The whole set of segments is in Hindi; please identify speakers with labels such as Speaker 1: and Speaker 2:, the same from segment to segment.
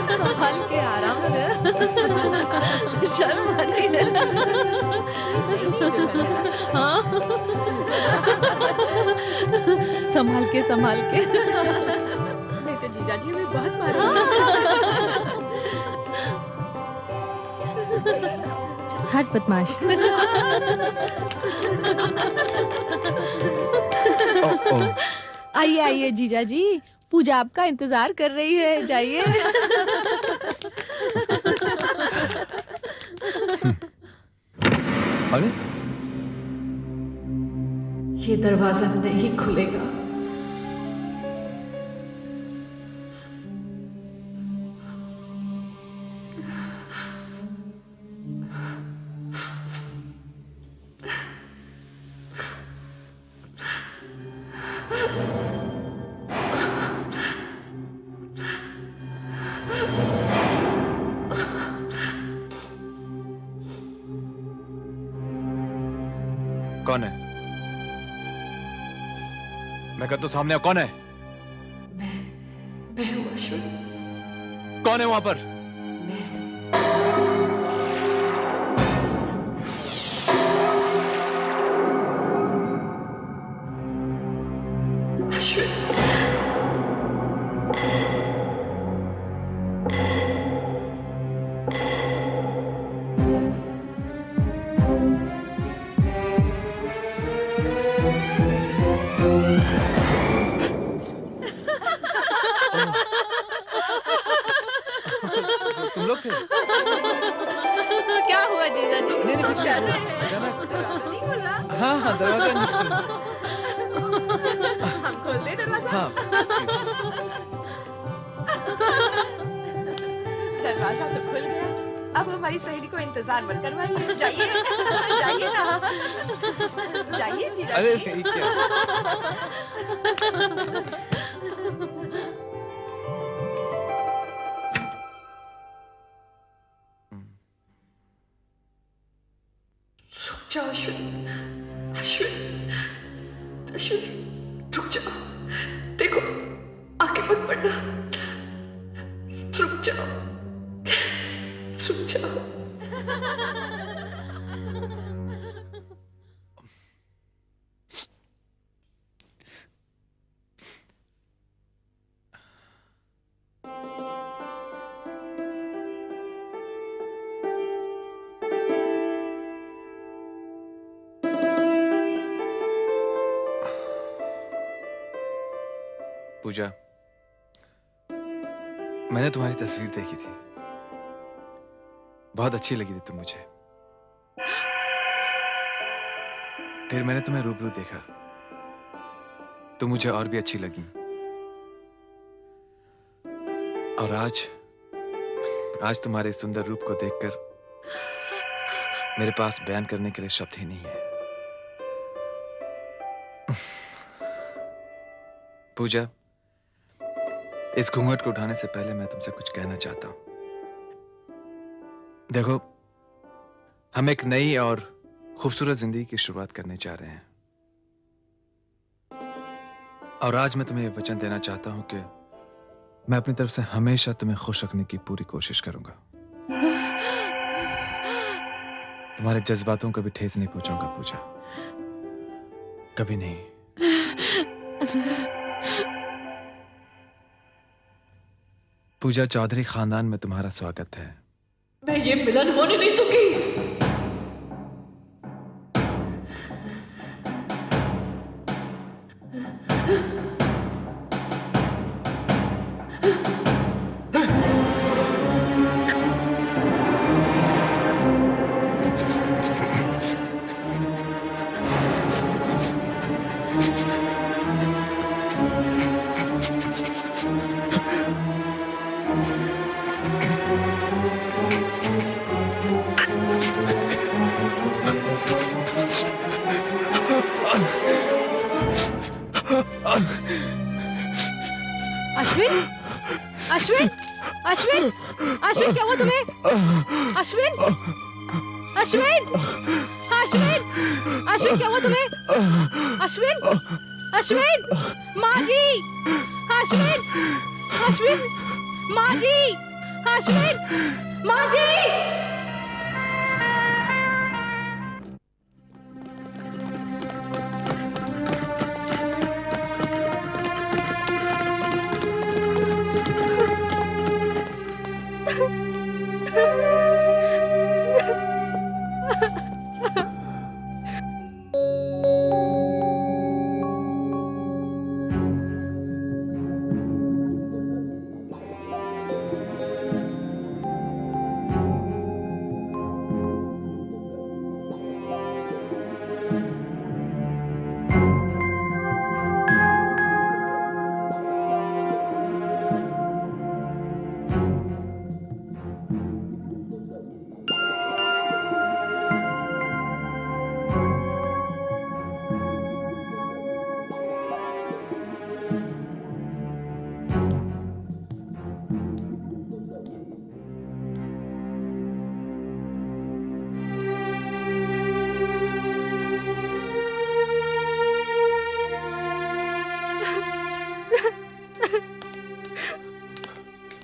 Speaker 1: संभाल के आराम से। शर्म आती है। हाँ। संभाल के संभाल के।
Speaker 2: नहीं तो जीजाजी हमें बहुत मारेंगे।
Speaker 3: हट बदमाश।
Speaker 1: आइए आइए जीजा जी, पूजा आपका इंतजार कर रही है, जाइए।
Speaker 4: अरे
Speaker 2: ये दरवाजा नहीं खुलेगा।
Speaker 4: कौन है? मैं कहता हूं सामने कौन है?
Speaker 2: मैं हूँ अश्विन।
Speaker 4: कौन है वहां पर?
Speaker 2: अश्विन।
Speaker 4: तुम लोग थे?
Speaker 1: क्या हुआ जीजा जी?
Speaker 4: नहीं कुछ
Speaker 1: क्या
Speaker 4: नहीं
Speaker 1: हुआ?
Speaker 4: अचानक।
Speaker 1: नहीं खुला?
Speaker 4: हाँ हाँ दरवाजा नहीं खुला।
Speaker 2: हम खोल दे दरवाजा।
Speaker 4: हाँ
Speaker 2: दरवाजा तो खुल गया। अब हमारी सहेली को इंतजार मत करवाइए। जाइए जाइए ना। जाइए जीजाजी।
Speaker 4: अरे सही क्या?
Speaker 2: रुक जाओ अश्विन। अश्विन अश्विन रुक जाओ। देखो आगे मत बढ़ना। रुक जाओ रुक जाओ।
Speaker 4: पूजा, मैंने तुम्हारी तस्वीर देखी थी, बहुत अच्छी लगी थी तुम मुझे। फिर मैंने तुम्हें रूबरू देखा, तुम मुझे और भी अच्छी लगी। और आज तुम्हारे सुंदर रूप को देखकर मेरे पास बयान करने के लिए शब्द ही नहीं है। पूजा, इस घूंघट को उठाने से पहले मैं तुमसे कुछ कहना चाहता हूं। देखो, हम एक नई और खूबसूरत जिंदगी की शुरुआत करने जा रहे हैं, और आज मैं तुम्हें यह वचन देना चाहता हूं कि मैं अपनी तरफ से हमेशा तुम्हें खुश रखने की पूरी कोशिश करूंगा। तुम्हारे जज्बातों को भी ठेस नहीं पहुंचाऊंगा पूजा, कभी नहीं। पूजा, चौधरी खानदान में तुम्हारा स्वागत है।
Speaker 2: मैं ये मिलन होने नहीं दूंगी।
Speaker 1: अश्विन, अश्विन, अश्विन, अश्विन क्या हुआ तुम्हें? अश्विन, अश्विन, अश्विन, अश्विन क्या हुआ तुम्हें? अश्विन, अश्विन, माँ जी, अश्विन, अश्विन, माँ जी,
Speaker 3: अश्विन, माँ जी।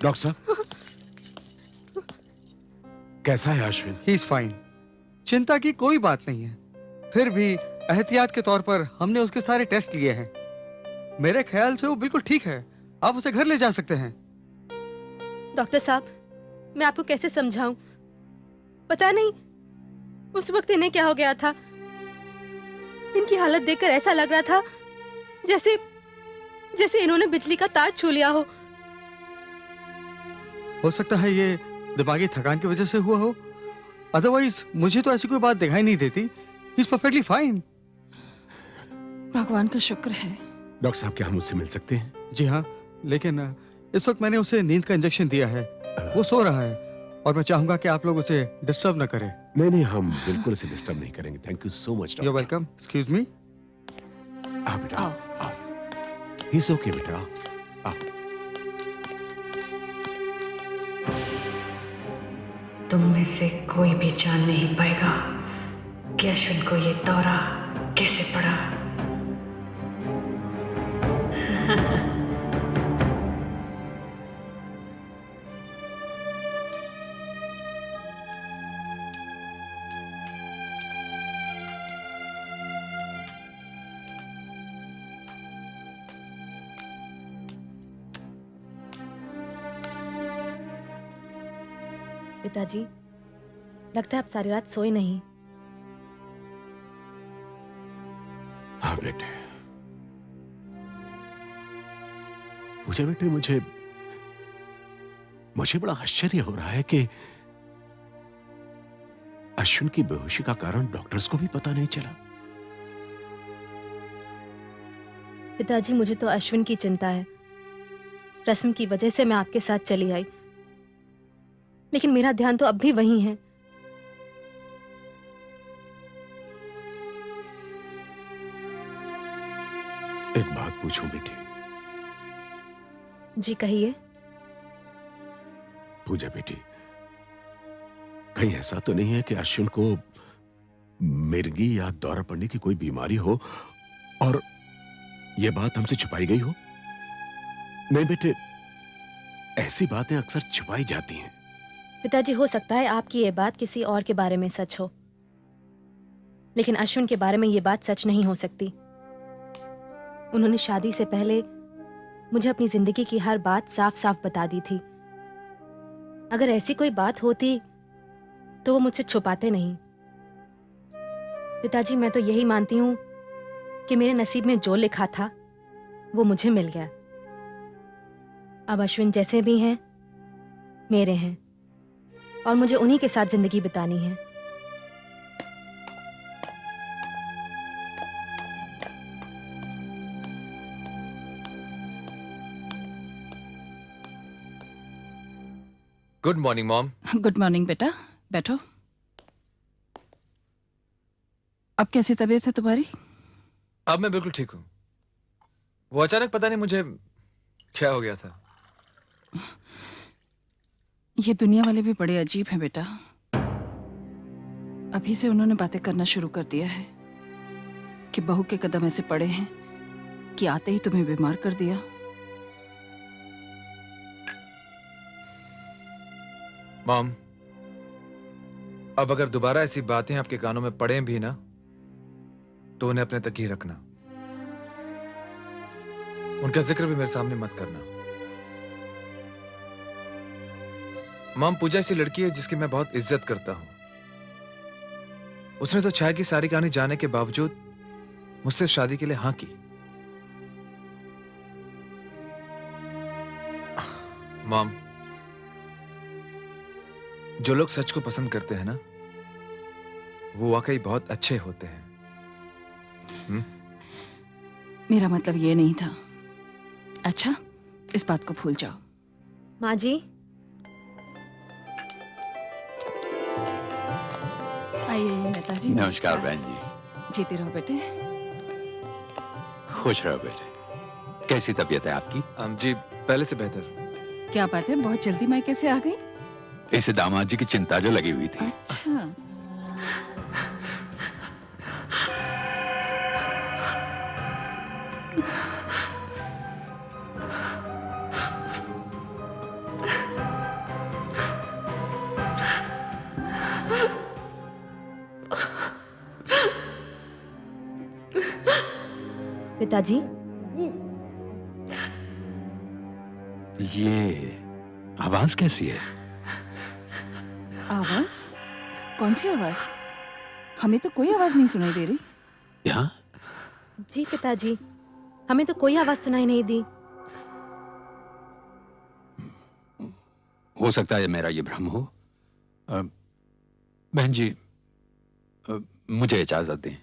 Speaker 5: डॉक्टर साहब, कैसा है अश्विन?
Speaker 6: He is fine. चिंता की कोई बात नहीं है। फिर भी एहतियात के तौर पर हमने उसके सारे टेस्ट लिए हैं। मेरे ख्याल से वो बिल्कुल ठीक है। आप उसे घर ले जा सकते हैं।
Speaker 3: डॉक्टर साहब, मैं आपको कैसे समझाऊं? पता नहीं उस वक्त इन्हें क्या हो गया था। इनकी हालत देखकर ऐसा लग रहा था जैसे जैसे इन्होंने बिजली का तार छू लिया हो
Speaker 6: सकता है ये दिमागी थकान की वजह से हुआ हो। अदरवाइज मुझे तो ऐसी कोई बात दिखाई नहीं देती। He is perfectly fine.
Speaker 1: भगवान का शुक्र है।
Speaker 5: डॉक्टर साहब, क्या हम उससे मिल सकते हैं?
Speaker 6: जी हाँ, लेकिन इस वक्त मैंने उसे नींद का इंजेक्शन दिया है। वो सो रहा है और मैं चाहूंगा कि आप लोग उसे डिस्टर्ब न करें।
Speaker 5: नहीं, हम बिल्कुल उसे डिस्टर्ब नहीं करेंगे। Thank you so much.
Speaker 6: You welcome. Excuse me.
Speaker 5: आओ बेटा, आओ। ही इज ओके बेटा, आओ।
Speaker 7: तुम में से कोई भी जान नहीं पाएगा कि अश्विन को ये दौरा कैसे पड़ा।
Speaker 3: पिताजी, लगता है आप सारी रात सोए नहीं।
Speaker 5: हाँ बेटे, मुझे बड़ा आश्चर्य हो रहा है कि अश्विन की बेहोशी का कारण डॉक्टर्स को भी पता नहीं चला।
Speaker 3: पिताजी, मुझे तो अश्विन की चिंता है। रस्म की वजह से मैं आपके साथ चली आई, लेकिन मेरा ध्यान तो अब भी वही है।
Speaker 5: एक बात पूछूं बेटी?
Speaker 3: जी कहिए।
Speaker 5: पूजा बेटी, कहीं ऐसा तो नहीं है कि अश्विन को मिर्गी या दौरा पड़ने की कोई बीमारी हो और यह बात हमसे छुपाई गई हो? नहीं बेटे, ऐसी बातें अक्सर छुपाई जाती हैं।
Speaker 3: पिताजी, हो सकता है आपकी ये बात किसी और के बारे में सच हो, लेकिन अश्विन के बारे में ये बात सच नहीं हो सकती। उन्होंने शादी से पहले मुझे अपनी जिंदगी की हर बात साफ साफ बता दी थी। अगर ऐसी कोई बात होती तो वो मुझसे छुपाते नहीं। पिताजी, मैं तो यही मानती हूँ कि मेरे नसीब में जो लिखा था वो मुझे मिल गया। अब अश्विन जैसे भी हैं मेरे हैं और मुझे उन्हीं के साथ जिंदगी बितानी है।
Speaker 4: Good morning mom.
Speaker 1: Good morning बेटा, बैठो। अब कैसी तबीयत है तुम्हारी?
Speaker 4: अब मैं बिल्कुल ठीक हूँ। वो अचानक पता नहीं मुझे क्या हो गया था।
Speaker 1: ये दुनिया वाले भी बड़े अजीब हैं बेटा। अभी से उन्होंने बातें करना शुरू कर दिया है कि बहू के कदम ऐसे पड़े हैं कि आते ही तुम्हें बीमार कर दिया।
Speaker 4: मॉम, अब अगर दोबारा ऐसी बातें आपके कानों में पड़े भी ना, तो उन्हें अपने तक ही रखना। उनका जिक्र भी मेरे सामने मत करना। मॉम, पूजा ऐसी लड़की है जिसकी मैं बहुत इज्जत करता हूं। उसने तो छाया की सारी कहानी जानने के बावजूद मुझसे शादी के लिए हाँ की। मॉम, जो लोग सच को पसंद करते हैं ना, वो वाकई बहुत अच्छे होते हैं।
Speaker 1: मेरा मतलब ये नहीं था। अच्छा, इस बात को भूल जाओ।
Speaker 3: माँ जी,
Speaker 1: आइए नेताजी।
Speaker 8: नमस्कार बहन जी।
Speaker 1: जीते रहो बेटे।
Speaker 8: खुश रहो बेटे। कैसी तबीयत है आपकी?
Speaker 4: जी, पहले से बेहतर।
Speaker 1: क्या बात है, बहुत जल्दी मायके से आ गई?
Speaker 8: इसे दामाद जी की चिंता जो लगी हुई थी।
Speaker 1: अच्छा।
Speaker 3: पिताजी,
Speaker 8: ये आवाज कैसी है?
Speaker 1: आवाज? कौन सी आवाज? हमें तो कोई आवाज नहीं सुनाई दे रही।
Speaker 8: यहाँ?
Speaker 3: जी पिताजी, हमें तो कोई आवाज सुनाई नहीं दी।
Speaker 8: हो सकता है मेरा ये भ्रम हो। बहन जी, मुझे इजाजत दें।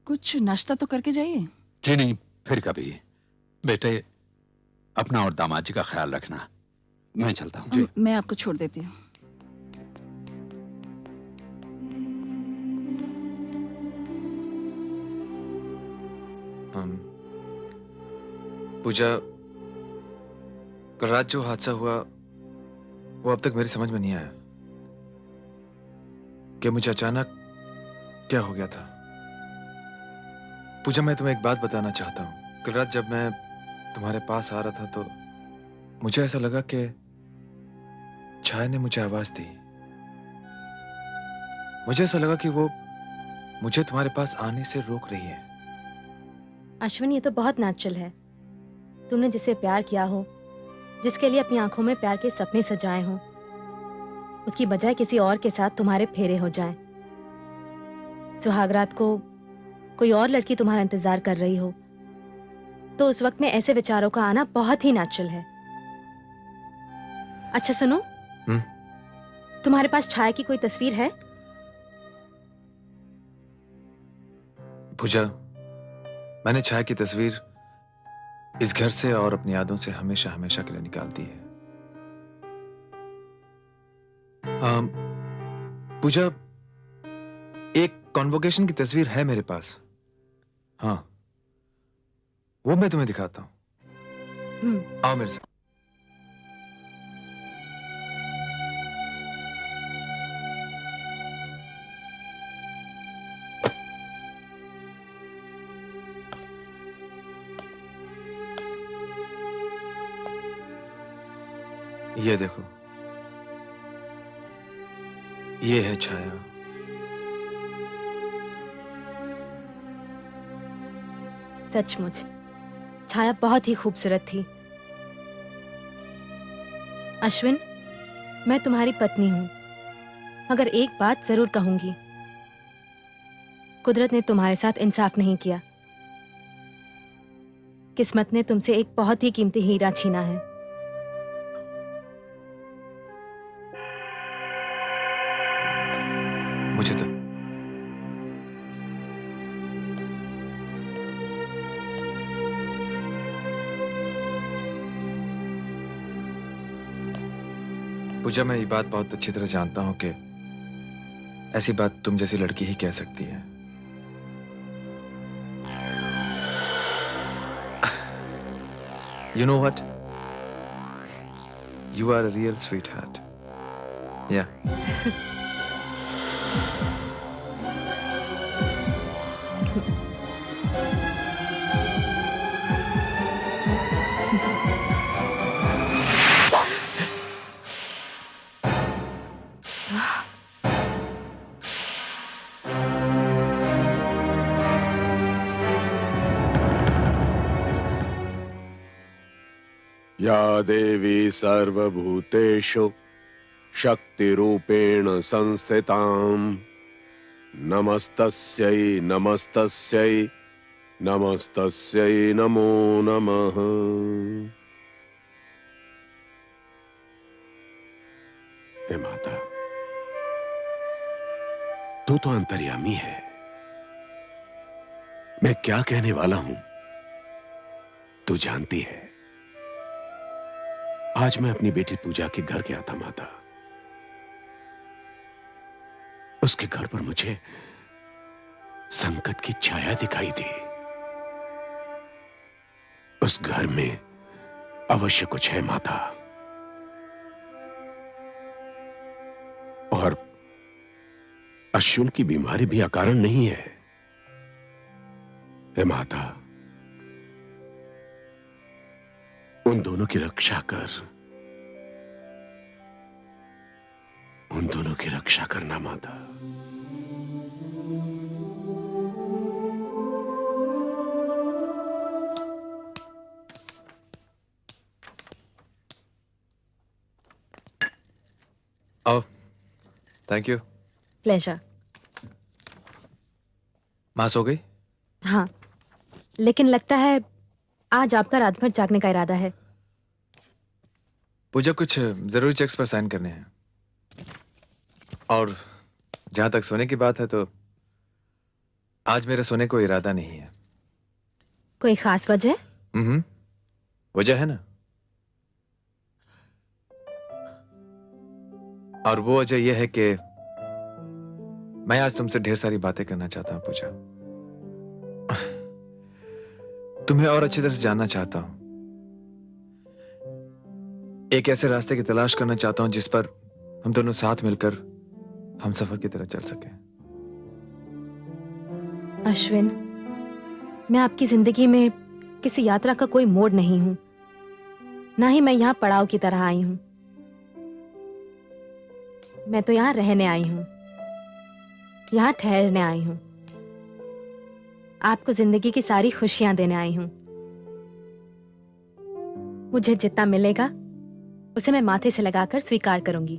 Speaker 1: कुछ नाश्ता तो करके जाइए।
Speaker 8: जी नहीं, फिर कभी। बेटे, अपना और दामाद जी का ख्याल रखना। मैं चलता हूँ।
Speaker 1: मैं आपको छोड़ देती हूँ।
Speaker 4: पूजा, कल रात जो हादसा हुआ वो अब तक मेरी समझ में नहीं आया कि मुझे अचानक क्या हो गया था। पूजा, मैं तुम्हें एक बात बताना चाहता हूँ। कल रात जब मैं तुम्हारे पास आ रहा था तो मुझे ऐसा लगा कि छाया ने मुझे आवाज दी। मुझे ऐसा लगा कि वो मुझे तुम्हारे पास आने से रोक रही है।
Speaker 3: अश्विन, ये तो बहुत नेचुरल है। तुमने जिसे प्यार किया हो, जिसके लिए अपनी आंखों में प्यार के सपने सजाए हों, उसकी बजाय किसी और के साथ तुम्हारे फेरे हो जाएं। सुहागरात को कोई और लड़की तुम्हारा इंतजार कर रही हो, तो उस वक्त में ऐसे विचारों का आना बहुत ही नेचुरल है। अच्छा सुनो, तुम्हारे पास छाया की कोई तस्वीर है?
Speaker 4: पूजा, मैंने छाया की तस्वीर इस घर से और अपनी यादों से हमेशा हमेशा के लिए निकाल दी है। पूजा, एक कॉन्वोकेशन की तस्वीर है मेरे पास। हाँ, वो मैं तुम्हें दिखाता हूं। आओ मेरे साथ। ये देखो, ये है छाया।
Speaker 3: सचमुच छाया बहुत ही खूबसूरत थी। अश्विन, मैं तुम्हारी पत्नी हूं, मगर एक बात जरूर कहूंगी। कुदरत ने तुम्हारे साथ इंसाफ नहीं किया। किस्मत ने तुमसे एक बहुत ही कीमती हीरा छीना है।
Speaker 4: मुझे तो पूजा, मैं ये बात बहुत अच्छी तरह जानता हूं कि ऐसी बात तुम जैसी लड़की ही कह सकती है। You know what? You are a real sweetheart. Yeah.
Speaker 5: या देवी सर्वभूतेषु शक्तिरूपेण संस्थिताम् नमस्तस्यै नमस्तस्यै नमस्तस्यै नमो नमः। हे माता, तू तो अंतर्यामी है। मैं क्या कहने वाला हूं तू जानती है। आज मैं अपनी बेटी पूजा के घर गया था माता। उसके घर पर मुझे संकट की छाया दिखाई दी। उस घर में अवश्य कुछ है माता, और अश्विन की बीमारी भी अकारण नहीं है। हे माता, उन दोनों की रक्षा कर, उन दोनों की रक्षा करना माता।
Speaker 4: आओ। Thank you.
Speaker 3: प्लेजर।
Speaker 4: मां सो गई?
Speaker 3: हाँ, लेकिन लगता है आज आपका रात भर जागने का इरादा है।
Speaker 4: पूजा, कुछ जरूरी चेक्स पर साइन करने हैं, और जहां तक सोने की बात है तो आज मेरा सोने को इरादा नहीं है।
Speaker 3: कोई खास वजह?
Speaker 4: वजह है ना, और वो वजह यह है कि मैं आज तुमसे ढेर सारी बातें करना चाहता हूं पूजा। तुम्हें और अच्छी तरह से जानना चाहता हूं। एक ऐसे रास्ते की तलाश करना चाहता हूं जिस पर हम दोनों साथ मिलकर हम सफर की तरह चल सकें।
Speaker 3: अश्विन, मैं आपकी जिंदगी में किसी यात्रा का कोई मोड़ नहीं हूं, ना ही मैं यहां पड़ाव की तरह आई हूं। मैं तो यहां रहने आई हूं, यहां ठहरने आई हूं, आपको जिंदगी की सारी खुशियां देने आई हूं। मुझे जितना मिलेगा उसे मैं माथे से लगाकर स्वीकार करूंगी।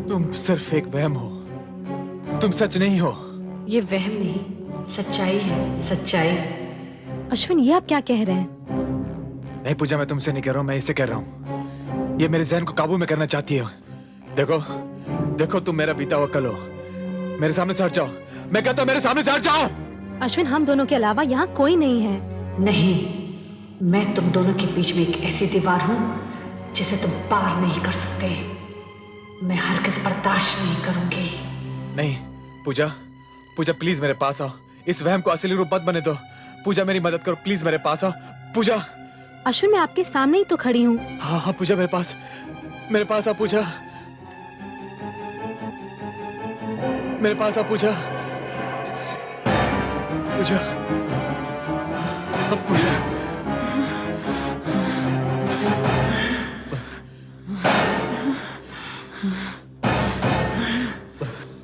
Speaker 4: तुम सिर्फ एक वहम हो, तुम सच नहीं हो।
Speaker 7: ये वहम नहीं, सच्चाई है, सच्चाई।
Speaker 3: अश्विन, ये आप क्या कह रहे हैं?
Speaker 4: नहीं पूजा, मैं तुमसे नहीं कह रहा हूं, मैं इसे कह रहा हूं। ये मेरे जहन को काबू में करना चाहती है। देखो देखो, तुम मेरा बीता हुआ कल हो। मेरे सामने से हट जाओ, मैं कहता हूं मेरे सामने से हट जाओ।
Speaker 3: अश्विन, हम दोनों के अलावा यहाँ कोई नहीं है।
Speaker 7: नहीं, मैं तुम दोनों के बीच में एक ऐसी दीवार हूं जिसे तुम पार नहीं कर सकते। मैं हरगिज़ बर्दाश्त नहीं करूंगी।
Speaker 4: नहीं पूजा, पूजा प्लीज मेरे पास आओ। इस वहम को असली रूप मत बने दो। पूजा मेरी मदद करो, प्लीज मेरे पास आओ। पूजा।
Speaker 3: अश्विन, मैं आपके सामने ही तो खड़ी हूँ।
Speaker 4: हाँ हाँ पूजा, मेरे पास आ पूजा, मेरे पास आ पूजा, पूजा, पूजा।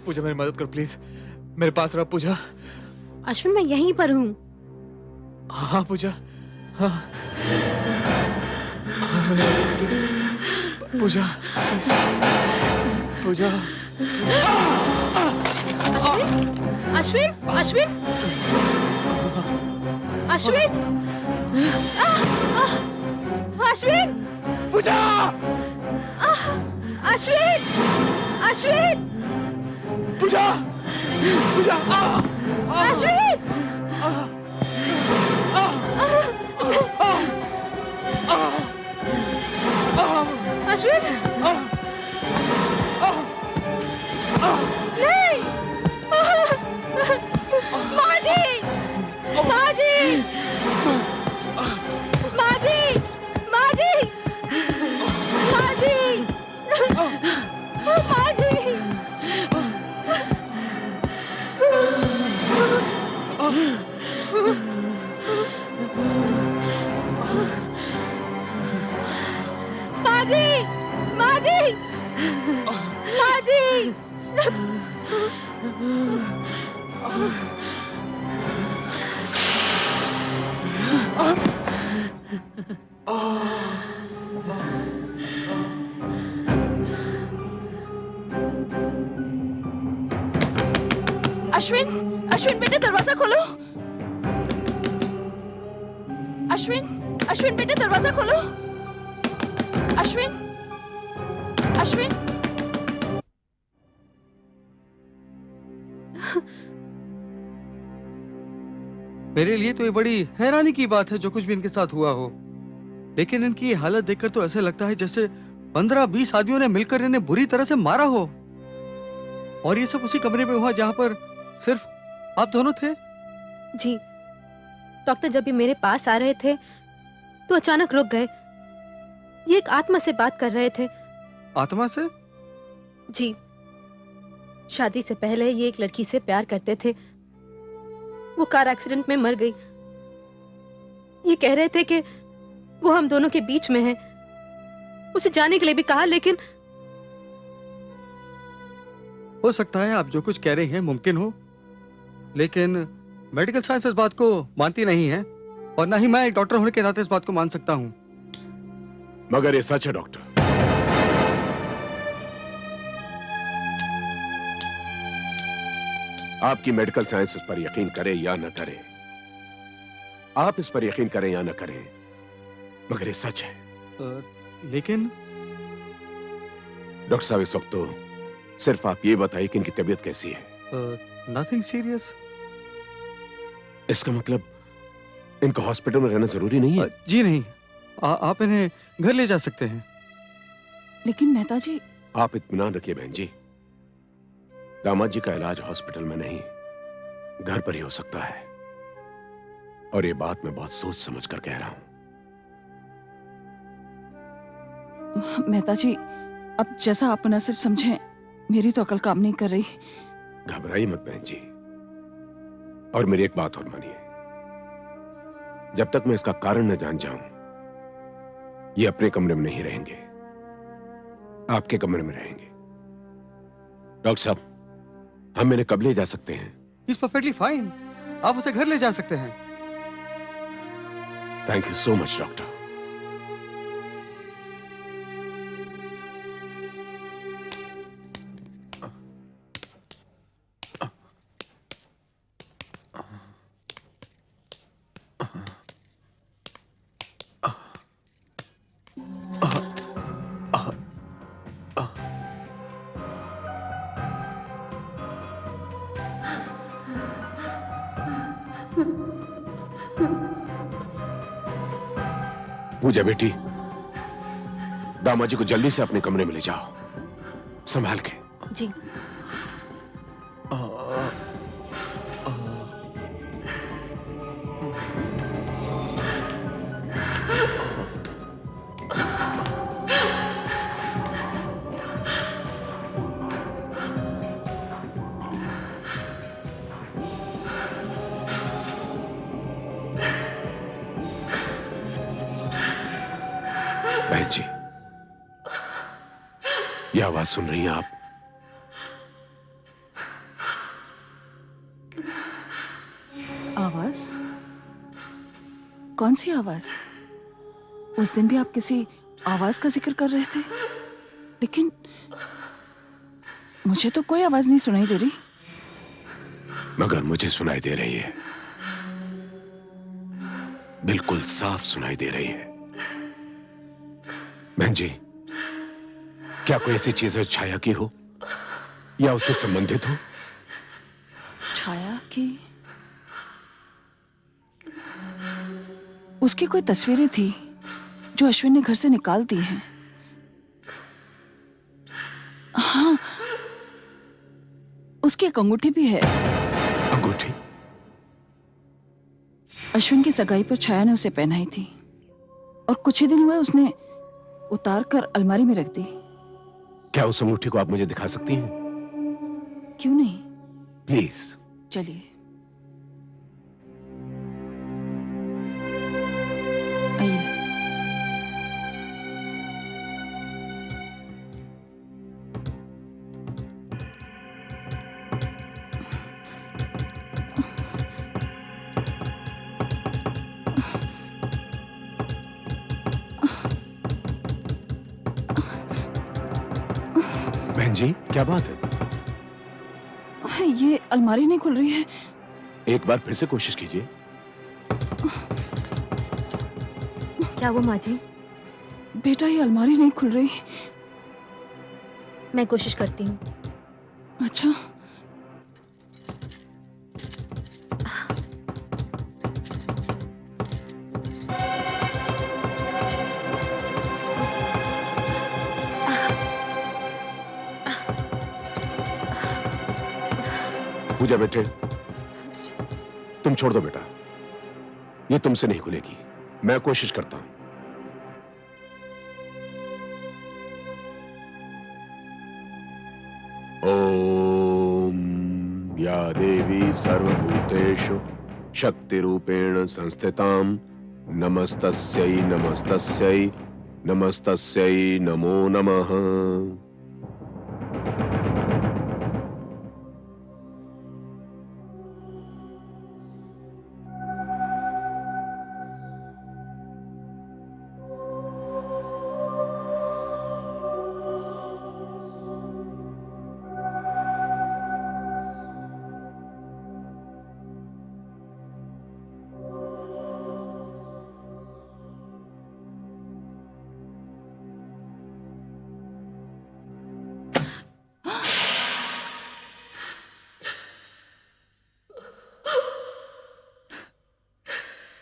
Speaker 4: पूजा मेरी मदद करो प्लीज, मेरे पास रहो पूजा।
Speaker 3: अश्विन, मैं यहीं पर हूँ।
Speaker 4: हाँ पूजा, हाँ प्लीज, पूजा, पूजा।
Speaker 3: अश्विन, अश्विन, अश्विन, अश्विन,
Speaker 4: पूजा,
Speaker 3: अश्विन, अश्विन,
Speaker 4: पूजा, पूजा,
Speaker 3: अश्विन, अश्विन, नहीं, माजी, माजी, माजी, माजी, माजी, माजी।
Speaker 1: अश्विन, अश्विन बेटे दरवाजा खोलो। अश्विन, अश्विन बेटे दरवाजा खोलो। अश्विन, अश्विन।
Speaker 6: मेरे लिए तो ये बड़ी हैरानी की बात है जो कुछ भी इनके साथ हुआ हो, लेकिन इनकी ये हालत देखकर तो ऐसे लगता है जैसे 15-20 आदमियों ने मिलकर इन्हें बुरी तरह से मारा हो। और ये सब उसी कमरे में हुआ जहां पर सिर्फ आप दोनों थे।
Speaker 3: जी, डॉक्टर जब ये मेरे पास आ रहे थे तो अचानक रुक गए। ये एक आत्मा से बात कर रहे थे।
Speaker 6: आत्मा से?
Speaker 3: जी, शादी से पहले ये एक लड़की से प्यार करते थे। वो कार एक्सीडेंट में मर गई। ये कह रहे थे कि वो हम दोनों के बीच में है। उसे जाने के लिए भी कहा, लेकिन
Speaker 6: हो सकता है आप जो कुछ कह रही हैं मुमकिन हो, लेकिन मेडिकल साइंस इस बात को मानती नहीं है, और ना ही मैं एक डॉक्टर होने के नाते इस बात को मान सकता हूं।
Speaker 5: मगर ये सच है डॉक्टर। आपकी मेडिकल साइंस इस पर यकीन करे या न करे, आप इस पर यकीन करें या न करें, मगर ये सच है।
Speaker 6: लेकिन
Speaker 5: डॉक्टर साहब, इस वक्त तो सिर्फ आप ये बताइए कि इनकी तबीयत कैसी है।
Speaker 6: Nothing serious.
Speaker 5: इसका मतलब इनको हॉस्पिटल में रहना जरूरी नहीं है?
Speaker 6: जी नहीं, आप इन्हें घर ले जा सकते हैं।
Speaker 1: लेकिन मेहता जी।
Speaker 5: आप इत्मीनान रखिए बहन जी, दामाद जी का इलाज हॉस्पिटल में नहीं, घर पर ही हो सकता है। और ये बात मैं बहुत सोच समझ कर कह रहा हूं।
Speaker 1: मेहता जी, अब जैसा आप मुनासिब समझें, मेरी तो अकल काम नहीं कर रही।
Speaker 5: घबराइए मत बहन जी, और मेरी एक बात और मानिए, जब तक मैं इसका कारण न जान जाऊं, ये अपने कमरे में नहीं रहेंगे, आपके कमरे में रहेंगे। डॉक्टर साहब, हम इन्हें कब ले जा सकते हैं?
Speaker 6: He's perfectly fine. आप उसे घर ले जा सकते हैं।
Speaker 5: Thank you so much doctor. Puja बेटी, दामाजी को जल्दी से अपने कमरे में ले जाओ, संभाल के।
Speaker 3: जी।
Speaker 5: बहन जी, ये आवाज सुन रही हैं आप?
Speaker 1: आवाज? कौन सी आवाज? उस दिन भी आप किसी आवाज का जिक्र कर रहे थे, लेकिन मुझे तो कोई आवाज नहीं सुनाई दे रही।
Speaker 5: मगर मुझे सुनाई दे रही है, बिल्कुल साफ सुनाई दे रही है। बहन जी, क्या कोई ऐसी चीज है छाया की हो या उससे संबंधित हो?
Speaker 1: छाया की? उसकी कोई तस्वीरें थी जो अश्विन ने घर से निकाल दी हैं। हाँ, उसकी एक अंगूठी भी है।
Speaker 5: अंगूठी?
Speaker 1: अश्विन की सगाई पर छाया ने उसे पहनाई थी, और कुछ ही दिन हुए उसने उतार कर अलमारी में रख दी।
Speaker 5: क्या उस अंगूठी को आप मुझे दिखा सकती हैं?
Speaker 1: क्यों नहीं,
Speaker 5: प्लीज।
Speaker 1: चलिए। आइए।
Speaker 5: बहन जी, क्या बात है?
Speaker 1: ये अलमारी नहीं खुल रही है।
Speaker 5: एक बार फिर से कोशिश कीजिए।
Speaker 3: क्या हुआ माँ जी?
Speaker 1: बेटा ये अलमारी नहीं खुल रही।
Speaker 3: मैं कोशिश करती हूँ।
Speaker 1: अच्छा।
Speaker 5: पूजा बेटे, तुम छोड़ दो बेटा, ये तुमसे नहीं खुलेगी। मैं कोशिश करता हूं। ओम या देवी सर्वभूतेषु शक्तिरूपेण संस्थितां नमस्तस्यै नमस्तस्यै नमस्तस्यै नमो नमः।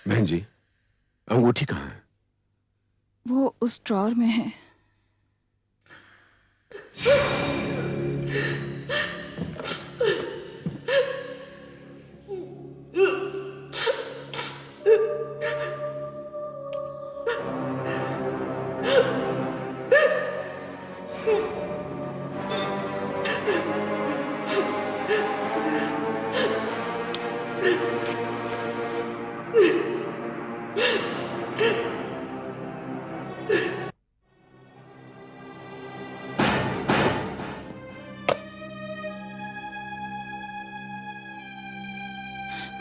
Speaker 5: बहन जी, अंगूठी कहाँ है?
Speaker 1: वो उस ड्रॉर में है।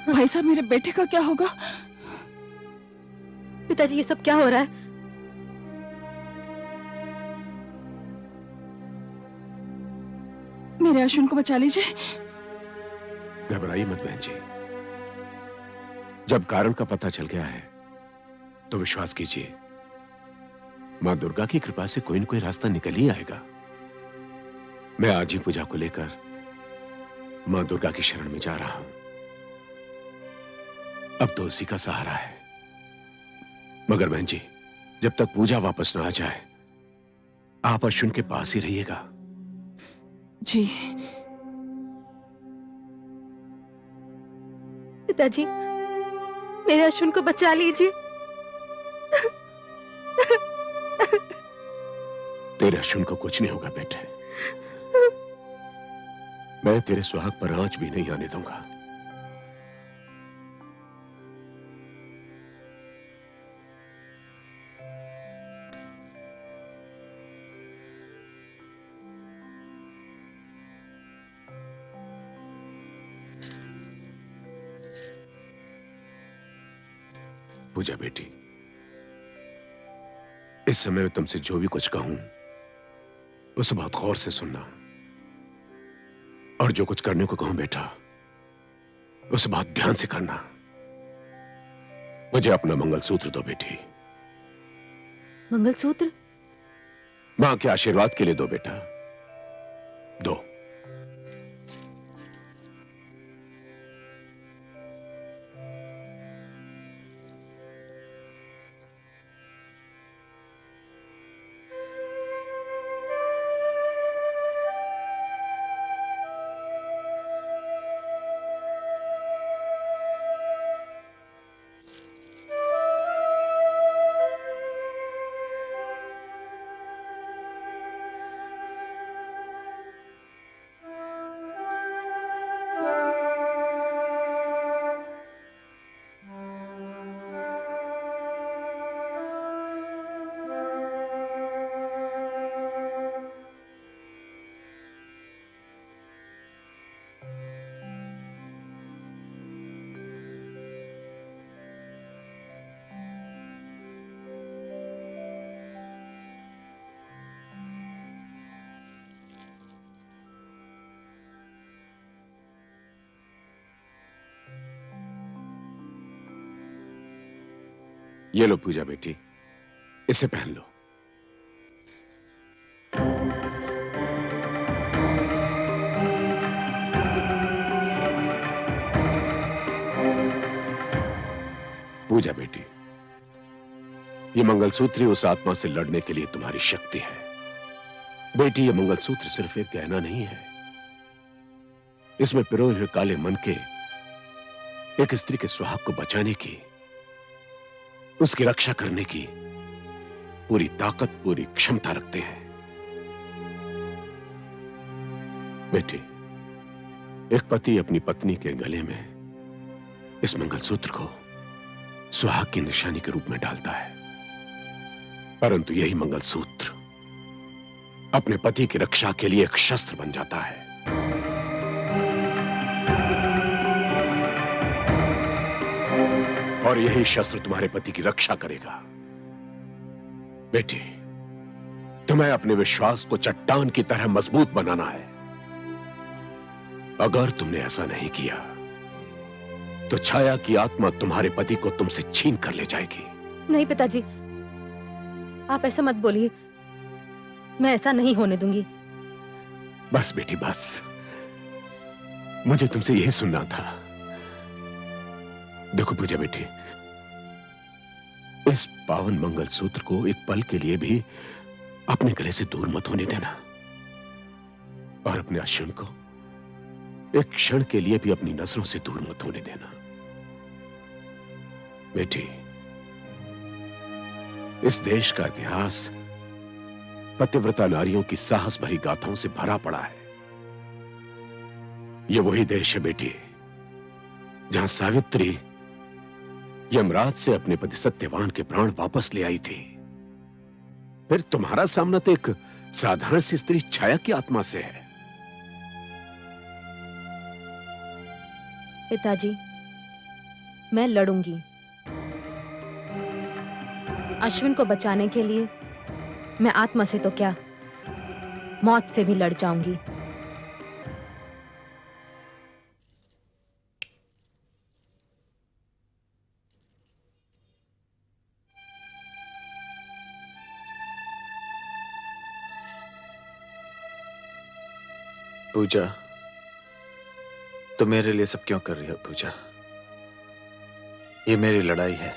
Speaker 1: भाई साहब, मेरे बेटे का क्या होगा?
Speaker 3: पिताजी, ये सब क्या हो रहा है?
Speaker 1: मेरे अश्विन को बचा लीजिए।
Speaker 5: घबराइए मत बहन जी, जब कारण का पता चल गया है तो विश्वास कीजिए, मां दुर्गा की कृपा से कोई न कोई रास्ता निकल ही आएगा। मैं आज ही पूजा को लेकर मां दुर्गा की शरण में जा रहा हूं। अब तो उसी का सहारा है। मगर बहन जी, जब तक पूजा वापस ना आ जाए, आप अश्विन के पास ही रहिएगा।
Speaker 1: जी।
Speaker 3: पिताजी, मेरे अश्विन को बचा लीजिए।
Speaker 5: तेरे अश्विन को कुछ नहीं होगा बेटे। मैं तेरे सुहाग पर आंच भी नहीं आने दूंगा। पूजा बेटी, इस समय मैं तुमसे जो भी कुछ कहूं उसे बहुत गौर से सुनना, और जो कुछ करने को कहूं बेटा उसे बहुत ध्यान से करना। मुझे अपना मंगलसूत्र दो बेटी।
Speaker 3: मंगलसूत्र?
Speaker 5: मां के आशीर्वाद के लिए दो बेटा, दो। ये लो पूजा बेटी, इसे पहन लो। पूजा बेटी, ये मंगलसूत्र ही उस आत्मा से लड़ने के लिए तुम्हारी शक्ति है। बेटी, ये मंगलसूत्र सिर्फ एक गहना नहीं है, इसमें पिरोए हुए काले मन के एक स्त्री के सुहाग को बचाने की, उसकी रक्षा करने की पूरी ताकत, पूरी क्षमता रखते हैं। बेटी, एक पति अपनी पत्नी के गले में इस मंगलसूत्र को सुहाग की निशानी के रूप में डालता है, परंतु यही मंगलसूत्र अपने पति की रक्षा के लिए एक शस्त्र बन जाता है। और यही शस्त्र तुम्हारे पति की रक्षा करेगा। बेटी, तुम्हें अपने विश्वास को चट्टान की तरह मजबूत बनाना है। अगर तुमने ऐसा नहीं किया तो छाया की आत्मा तुम्हारे पति को तुमसे छीन कर ले जाएगी।
Speaker 3: नहीं पिताजी, आप ऐसा मत बोलिए, मैं ऐसा नहीं होने दूंगी।
Speaker 5: बस बेटी बस, मुझे तुमसे यही सुनना था। देखो पूजा बेटी, इस पावन मंगलसूत्र को एक पल के लिए भी अपने गले से दूर मत होने देना, और अपने अश्विन को एक क्षण के लिए भी अपनी नजरों से दूर मत होने देना। बेटी, इस देश का इतिहास पतिव्रता नारियों की साहस भरी गाथाओं से भरा पड़ा है। यह वही देश है बेटी, जहां सावित्री यमराज से अपने पति सत्यवान के प्राण वापस ले आई थी। फिर तुम्हारा सामना तो एक साधारण सी स्त्री छाया की आत्मा से है।
Speaker 3: पिताजी, मैं लड़ूंगी। अश्विन को बचाने के लिए मैं आत्मा से तो क्या, मौत से भी लड़ जाऊंगी।
Speaker 4: पूजा, तो मेरे लिए सब क्यों कर रही हो पूजा? ये मेरी लड़ाई है,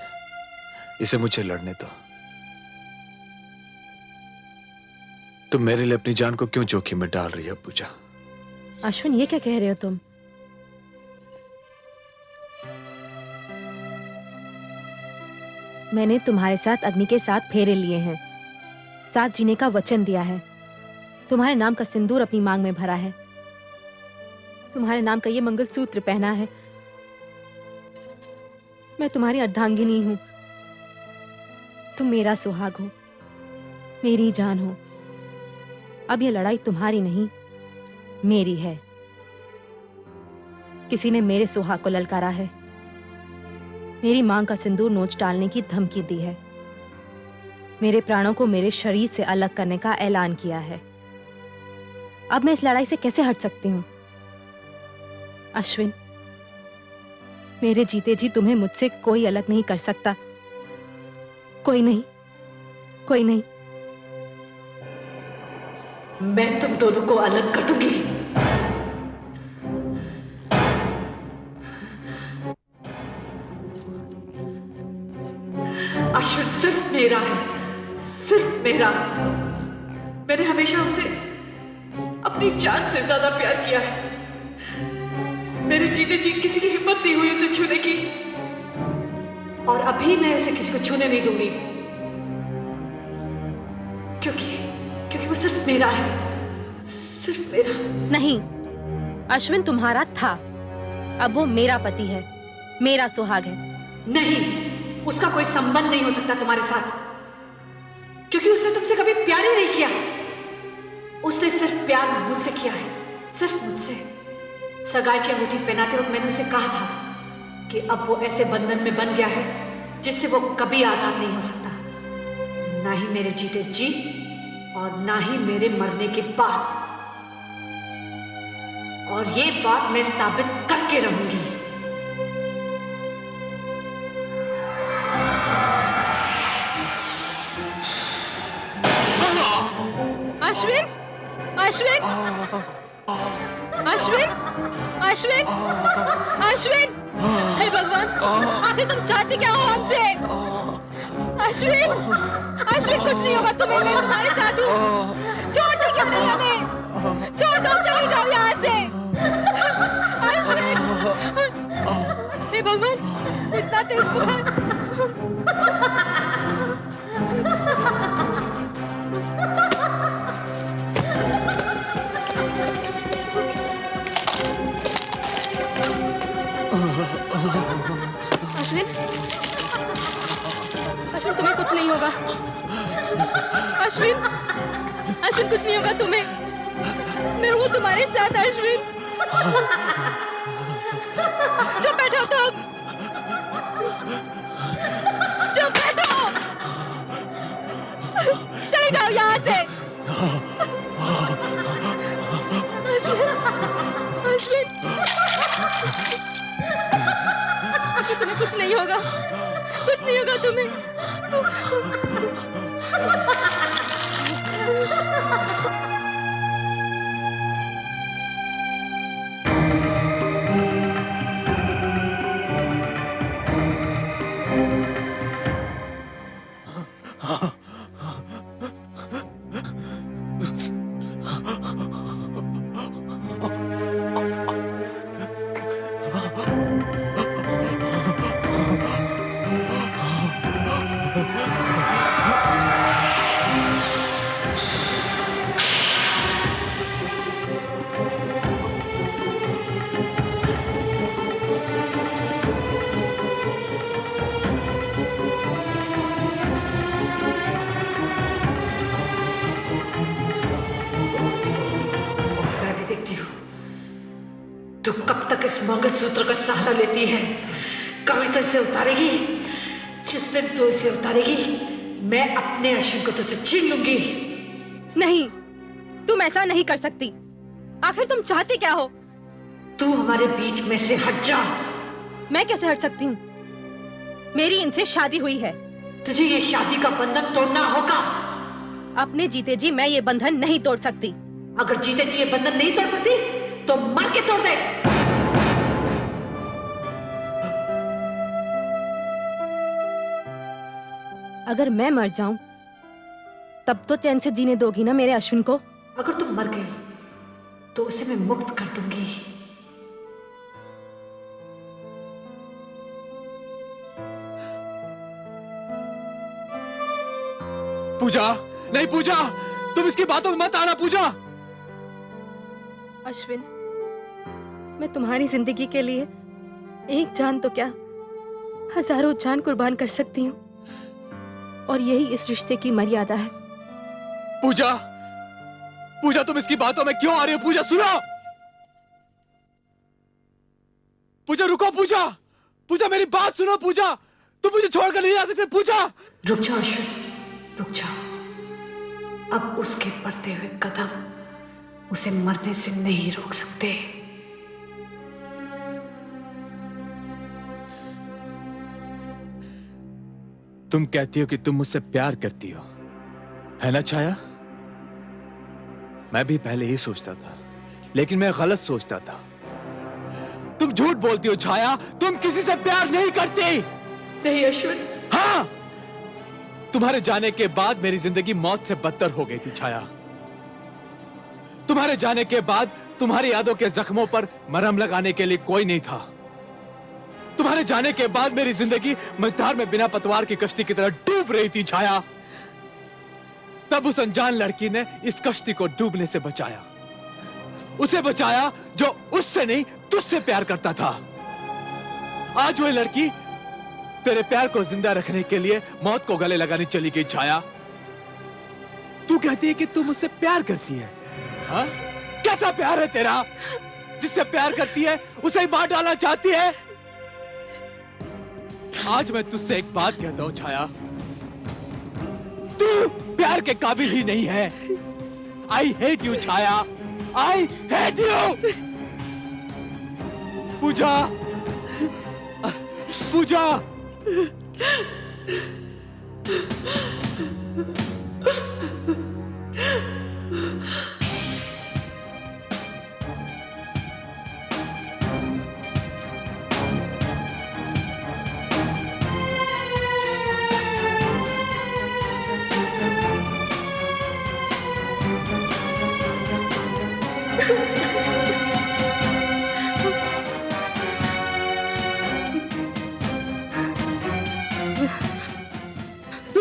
Speaker 4: इसे मुझे लड़ने दो। तुम मेरे लिए अपनी जान को क्यों जोखिम में डाल रही हो पूजा?
Speaker 3: अश्विन, ये क्या कह रहे हो तुम? मैंने तुम्हारे साथ अग्नि के 7 फेरे लिए हैं, 7 जीने का वचन दिया है, तुम्हारे नाम का सिंदूर अपनी मांग में भरा है, तुम्हारे नाम का ये मंगलसूत्र पहना है। मैं तुम्हारी अर्धांगिनी हूं, तुम मेरा सुहाग हो, मेरी जान हो। अब यह लड़ाई तुम्हारी नहीं, मेरी है। किसी ने मेरे सुहाग को ललकारा है, मेरी मांग का सिंदूर नोच डालने की धमकी दी है, मेरे प्राणों को मेरे शरीर से अलग करने का ऐलान किया है। अब मैं इस लड़ाई से कैसे हट सकती हूं? अश्विन, मेरे जीते जी तुम्हें मुझसे कोई अलग नहीं कर सकता। कोई नहीं, कोई नहीं।
Speaker 7: मैं तुम दोनों को अलग कर दूंगी। अश्विन सिर्फ मेरा है, सिर्फ मेरा। मैंने हमेशा उसे अपनी जान से ज्यादा प्यार किया है। मेरे जीते जी किसी की हिम्मत नहीं हुई उसे छूने की, और अभी मैं उसे किसी को छूने नहीं दूंगी, क्योंकि वो सिर्फ मेरा है, सिर्फ मेरा।
Speaker 3: नहीं, अश्विन तुम्हारा था, अब वो मेरा पति है, मेरा सुहाग है।
Speaker 7: नहीं, उसका कोई संबंध नहीं हो सकता तुम्हारे साथ, क्योंकि उसने तुमसे कभी प्यार ही नहीं किया। उसने सिर्फ प्यार मुझसे किया है, सिर्फ मुझसे। सगाई की अंगूठी पहनाते वक्त मैंने उसे कहा था कि अब वो ऐसे बंधन में बन गया है जिससे वो कभी आजाद नहीं हो सकता, ना ही मेरे जीते जी और ना ही मेरे मरने के बाद। और ये बात मैं साबित करके रहूंगी।
Speaker 3: अश्विन, अश्विन, अश्विन, अश्विन, हे भगवान, आखिर तुम चाहते क्या हो हमसे? अश्विन, अश्विन, कुछ नहीं होगा तुम्हें, मैं तुम्हारे साथ हूँ। छोड़ते क्यों नहीं हमें? छोड़ दो, चले जाओ यहाँ से। अश्विन, हे भगवान, इतना तेज बुखार। अश्विन, अश्विन, तुम्हें कुछ नहीं होगा। अश्विन, अश्विन, कुछ नहीं होगा तुम्हें, मैं हूँ तुम्हारे साथ। अश्विन, चुप बैठो तुम, चुप बैठो, चले जाओ यहाँ से। अश्विन, अश्विन, अश्विन, तुम्हें कुछ नहीं होगा, कुछ नहीं होगा तुम्हें।
Speaker 7: तू कब तक इस मंगलसूत्र का सहारा लेती है? कभी तो इसे उतारेगी। जिस दिन तू इसे उतारेगी, मैं अपने अश्विन को तुझसे छीन लूंगी।
Speaker 3: नहीं, तुम ऐसा नहीं कर सकती। आखिर तुम चाहती क्या हो?
Speaker 7: तू हमारे बीच में से हट जा।
Speaker 3: मैं कैसे हट सकती हूँ? मेरी इनसे शादी हुई है।
Speaker 7: तुझे ये शादी का बंधन तोड़ना होगा।
Speaker 3: अपने जीते जी मैं ये बंधन नहीं तोड़ सकती।
Speaker 7: अगर जीते जी ये बंधन नहीं तोड़ सकती तो मर के तोड़ दे।
Speaker 3: अगर मैं मर जाऊं तब तो चैन से जीने दोगी ना मेरे अश्विन को?
Speaker 7: अगर तुम मर गई तो उसे मैं मुक्त कर दूंगी।
Speaker 4: पूजा, नहीं पूजा, तुम इसकी बातों में मत आना। पूजा,
Speaker 3: अश्विन, मैं तुम्हारी जिंदगी के लिए एक जान तो क्या, हजारों जान कुर्बान कर सकती हूँ, और यही इस रिश्ते की मर्यादा है।
Speaker 4: पूजा, पूजा, तुम इसकी बातों में क्यों आ रही हो? पूजा, सुनो। पूजा, रुको। पूजा, पूजा, मेरी बात सुनो। पूजा, तुम मुझे छोड़कर नहीं जा सकते। पूजा,
Speaker 7: रुक जाओ अश्विन, रुक जाओ। अब उसके बढ़ते हुए कदम उसे मरने से नहीं रोक सकते।
Speaker 4: तुम कहती हो कि तुम मुझसे प्यार करती हो, है ना छाया? मैं भी पहले ही सोचता था, लेकिन मैं गलत सोचता था। तुम झूठ बोलती हो छाया, तुम किसी से प्यार नहीं करती।
Speaker 7: नहीं अश्विन।
Speaker 4: हाँ, तुम्हारे जाने के बाद मेरी जिंदगी मौत से बदतर हो गई थी छाया। तुम्हारे जाने के बाद तुम्हारी यादों के जख्मों पर मरहम लगाने के लिए कोई नहीं था। तुम्हारे जाने के बाद मेरी जिंदगी मझधार में बिना पतवार की कश्ती की तरह डूब रही थी छाया। तब उस अनजान लड़की ने इस कश्ती को डूबने से बचाया। उसे बचाया जो उससे नहीं तुझसे प्यार करता था। आज वही लड़की तेरे प्यार को जिंदा रखने के लिए मौत को गले लगाने चली गई छाया। तू कहती है कि तू मुझसे प्यार करती है। हाँ? कैसा प्यार है तेरा? जिससे प्यार करती है उसे ही मार डालना चाहती है। आज मैं तुझसे एक बात कहता हूं छाया, तू प्यार के काबिल ही नहीं है। I hate you Chhaya, I hate you. Puja, Puja,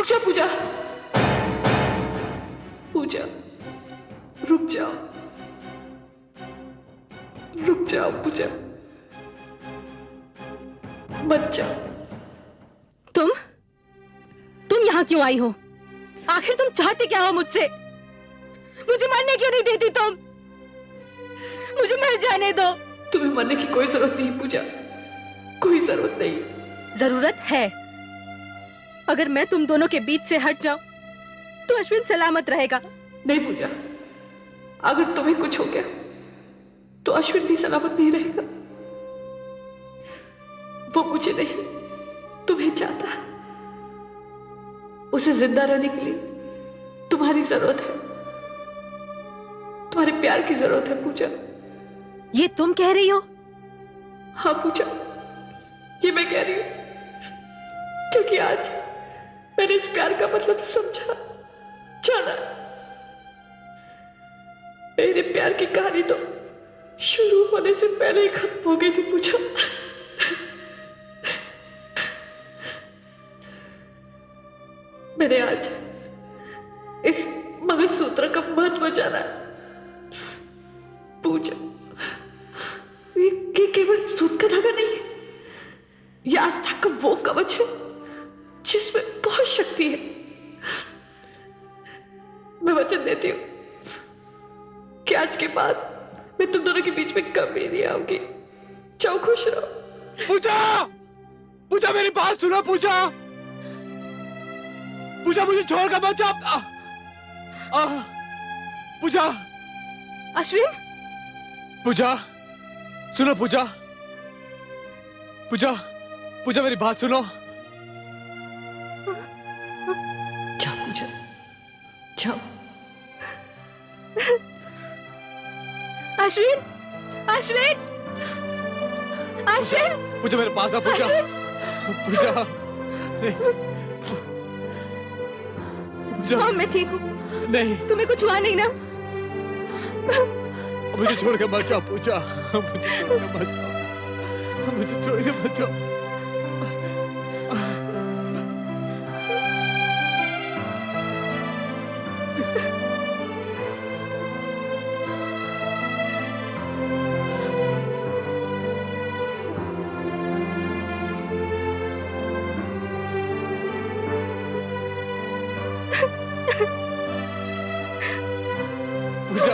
Speaker 7: रुक जा पूजा, पूजा रुक जाओ, रुक जाओ पूजा, मत जाओ।
Speaker 3: तुम यहाँ क्यों आई हो? आखिर तुम चाहती क्या हो मुझसे? मुझे मरने क्यों नहीं देती तुम? मुझे मर जाने दो।
Speaker 7: तुम्हें मरने की कोई जरूरत नहीं पूजा, कोई जरूरत नहीं।
Speaker 3: जरूरत है। अगर मैं तुम दोनों के बीच से हट जाऊं तो अश्विन सलामत रहेगा।
Speaker 7: नहीं पूजा, अगर तुम्हें कुछ हो गया तो अश्विन भी सलामत नहीं रहेगा। वो मुझे नहीं, तुम्हें चाहता है। उसे जिंदा रहने के लिए तुम्हारी जरूरत है, तुम्हारे प्यार की जरूरत है पूजा।
Speaker 3: ये तुम कह रही हो?
Speaker 7: हाँ पूजा, ये मैं कह रही हूं, क्योंकि आज मैंने इस प्यार का मतलब समझा, जाना। मेरे प्यार की कहानी तो शुरू होने से पहले ही खत्म हो गई थी पूजा। मैंने आज इस मंगलसूत्र का महत्व जाना पूजा। ये केवल सूत का धागा नहीं है, ये आस्था का वो कवच है जिसमें बहुत शक्ति है। मैं वचन देती हूँ कि आज के बाद मैं तुम दोनों के बीच में कभी नहीं आऊंगी। जाओ, खुश रहो।
Speaker 4: पूजा, पूजा मेरी बात सुनो पूजा, पूजा मुझे छोड़कर मत जाओ। पूजा,
Speaker 3: अश्विन,
Speaker 4: पूजा सुनो, पूजा, पूजा, पूजा मेरी बात सुनो।
Speaker 7: जाओ पूजा, जाओ।
Speaker 3: अश्विन, अश्विन, अश्विन,
Speaker 4: पूजा मेरे पास आ पूजा, पूजा, पूजा।
Speaker 3: हाँ मैं ठीक हूँ।
Speaker 4: नहीं,
Speaker 3: तुम्हें कुछ हुआ नहीं ना?
Speaker 4: मुझे छोड़ के मत जाओ पूजा, मुझे छोड़ के मत जाओ, मुझे छोड़ के मत जाओ। पूजा,